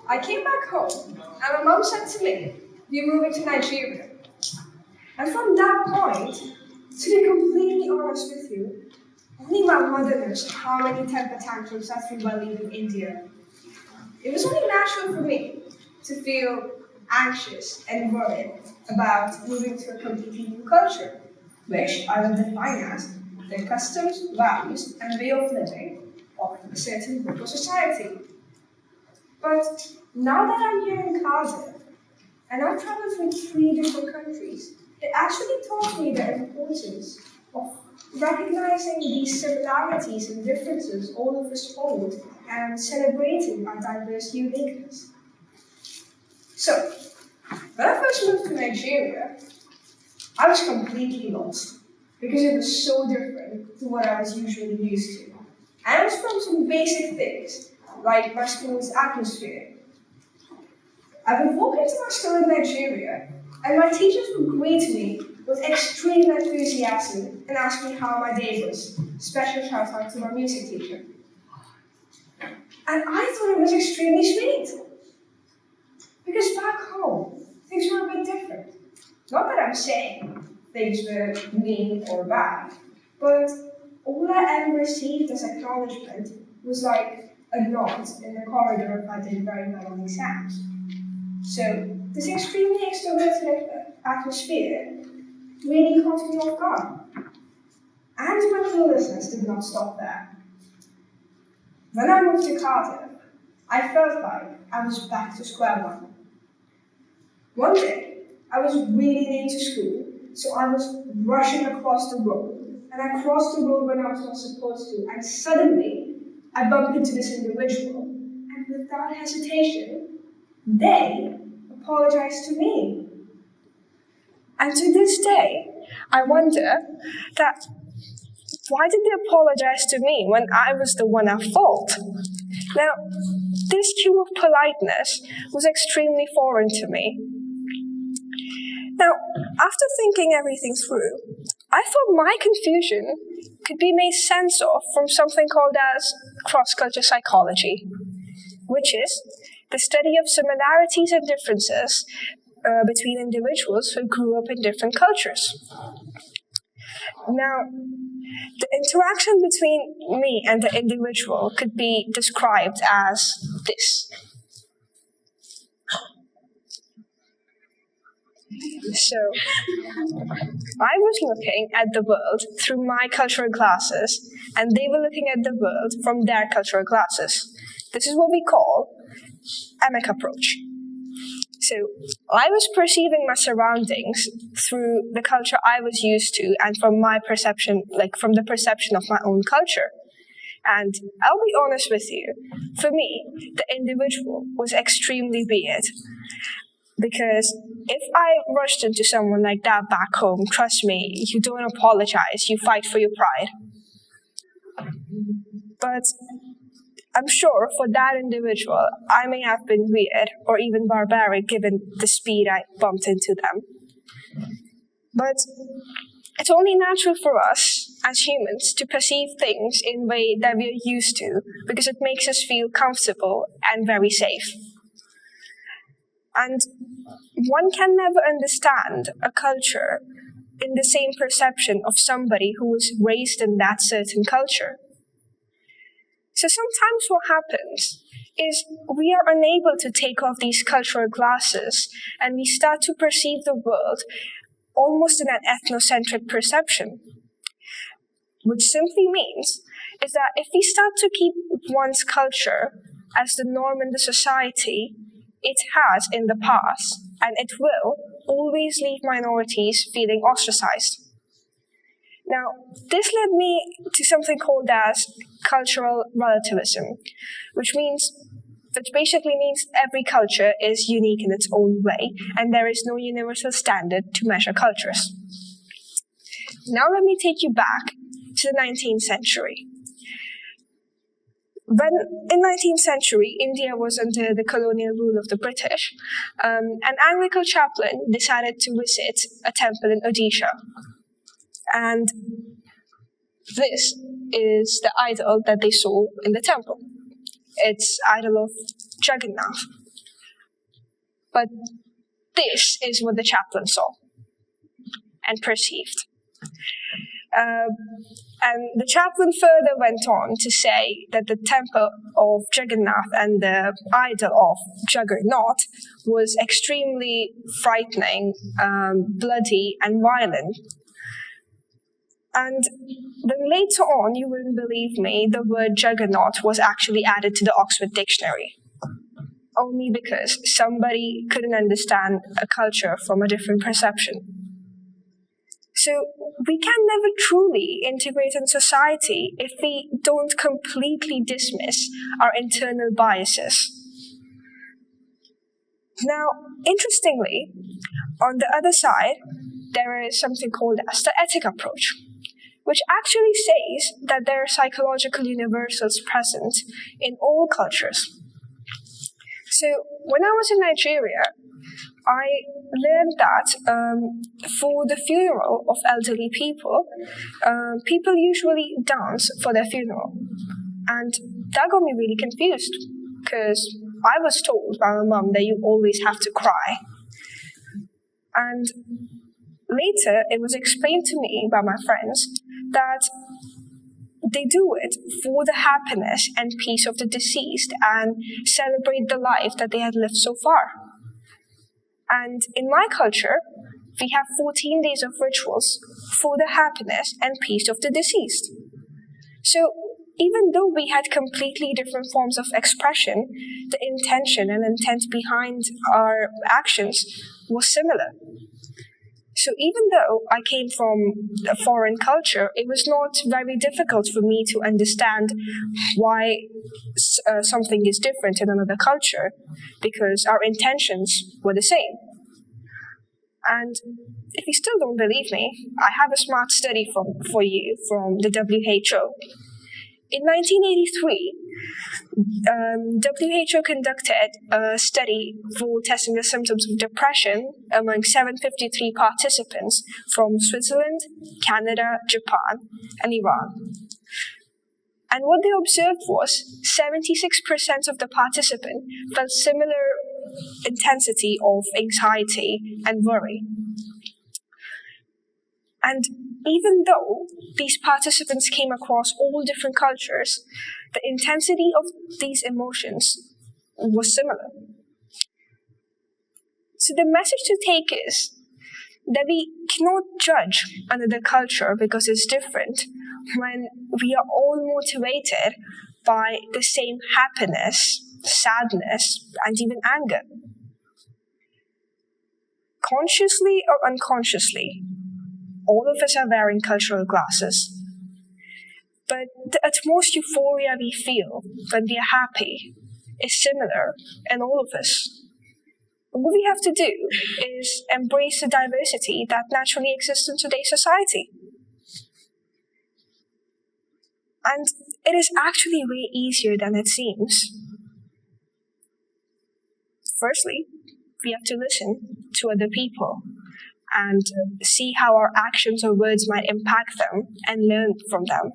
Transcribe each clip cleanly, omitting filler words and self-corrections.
I came back home, and my mum said to me, "You're moving to Nigeria." And from that point, to be completely honest with you, only my mother knows how many temper tantrums I threw while leaving India. It was only natural for me to feel anxious and worried about moving to a completely new culture, which I will define as the customs, values, and way of living of a certain group of society. But now that I'm here in Cardiff, and I've traveled through 3 different countries, it actually taught me the importance of recognizing these similarities and differences all of us hold and celebrating our diverse uniqueness. So, when I first moved to Nigeria, I was completely lost because it was so different to what I was usually used to. And it was from some basic things, like my school's atmosphere. I would walk into my school in Nigeria, and my teachers would greet me with extreme enthusiasm and ask me how my day was. Special shout out to my music teacher. And I thought it was extremely sweet. Because back home, things were a bit different. Not that I'm saying things were mean or bad, but all I ever received as acknowledgement was like a nod in the corridor if I did very well on exams. So, this extremely extroverted atmosphere really caught me off guard. And my cluelessness did not stop there. When I moved to Cardiff, I felt like I was back to square one. One day, I was really late to school, so I was rushing across the road, and I crossed the road when I was not supposed to, and suddenly, I bumped into this individual, and without hesitation, they apologized to me. And to this day, I wonder that why did they apologize to me when I was the one at fault? Now, this cue of politeness was extremely foreign to me. Now, after thinking everything through, I thought my confusion could be made sense of from something called as cross-culture psychology, which is the study of similarities and differences between individuals who grew up in different cultures. Now, the interaction between me and the individual could be described as this. So, I was looking at the world through my cultural glasses, and they were looking at the world from their cultural glasses. This is what we call emic approach. So, I was perceiving my surroundings through the culture I was used to and from my perception, like from the perception of my own culture. And I'll be honest with you, for me, the individual was extremely weird. Because if I rushed into someone like that back home, trust me, you don't apologize, you fight for your pride. But I'm sure for that individual, I may have been weird or even barbaric given the speed I bumped into them. But it's only natural for us as humans to perceive things in a way that we're used to because it makes us feel comfortable and very safe. And one can never understand a culture in the same perception of somebody who was raised in that certain culture. So sometimes what happens is we are unable to take off these cultural glasses and we start to perceive the world almost in an ethnocentric perception, which simply means is that if we start to keep one's culture as the norm in the society, it has in the past, and it will always leave minorities feeling ostracized. Now, this led me to something called as cultural relativism, which basically means every culture is unique in its own way, and there is no universal standard to measure cultures. Now let me take you back to the 19th century. When in 19th century, India was under the colonial rule of the British, an Anglican chaplain decided to visit a temple in Odisha. And this is the idol that they saw in the temple. It's idol of Jagannath. But this is what the chaplain saw and perceived. And the chaplain further went on to say that the temple of Jagannath and the idol of Juggernaut was extremely frightening, bloody, and violent. And then later on, you wouldn't believe me, the word Juggernaut was actually added to the Oxford Dictionary, only because somebody couldn't understand a culture from a different perception. So we can never truly integrate in society if we don't completely dismiss our internal biases. Now, interestingly, on the other side, there is something called as the ethic approach, which actually says that there are psychological universals present in all cultures. So when I was in Nigeria, I learned that for the funeral of elderly people, people usually dance for their funeral. And that got me really confused, because I was told by my mum that you always have to cry. And later, it was explained to me by my friends that they do it for the happiness and peace of the deceased and celebrate the life that they had lived so far. And in my culture, we have 14 days of rituals for the happiness and peace of the deceased. So even though we had completely different forms of expression, the intention and intent behind our actions was similar. So even though I came from a foreign culture, it was not very difficult for me to understand why something is different in another culture, because our intentions were the same. And if you still don't believe me, I have a smart study for you from the WHO. In 1983, WHO conducted a study for testing the symptoms of depression among 753 participants from Switzerland, Canada, Japan, and Iran. And what they observed was 76% of the participants felt similar intensity of anxiety and worry. And even though these participants came across all different cultures, the intensity of these emotions was similar. So the message to take is that we cannot judge another culture because it's different when we are all motivated by the same happiness, sadness, and even anger. Consciously or unconsciously, all of us are wearing cultural glasses. But the utmost euphoria we feel when we are happy is similar in all of us. What we have to do is embrace the diversity that naturally exists in today's society. And it is actually way easier than it seems. Firstly, we have to listen to other people and see how our actions or words might impact them and learn from them.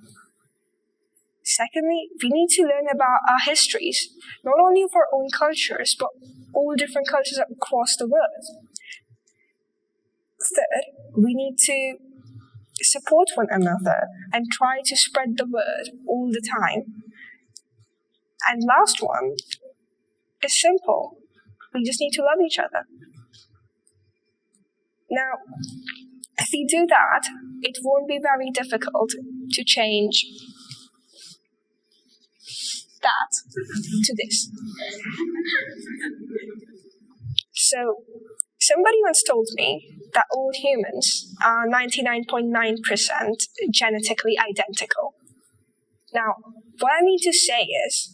Secondly, we need to learn about our histories, not only of our own cultures, but all different cultures across the world. Third, we need to support one another and try to spread the word all the time. And last one is simple. We just need to love each other. Now, if we do that, it won't be very difficult to change that to this. So, somebody once told me that all humans are 99.9% genetically identical. Now, what I mean to say is,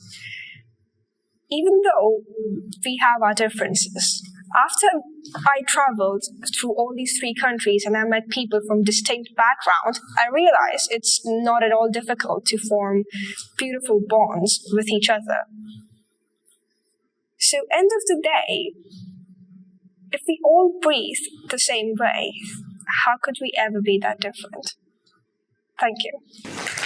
even though we have our differences, after I traveled through all these 3 countries and I met people from distinct backgrounds, I realized it's not at all difficult to form beautiful bonds with each other. So, end of the day, if we all breathe the same way, how could we ever be that different? Thank you.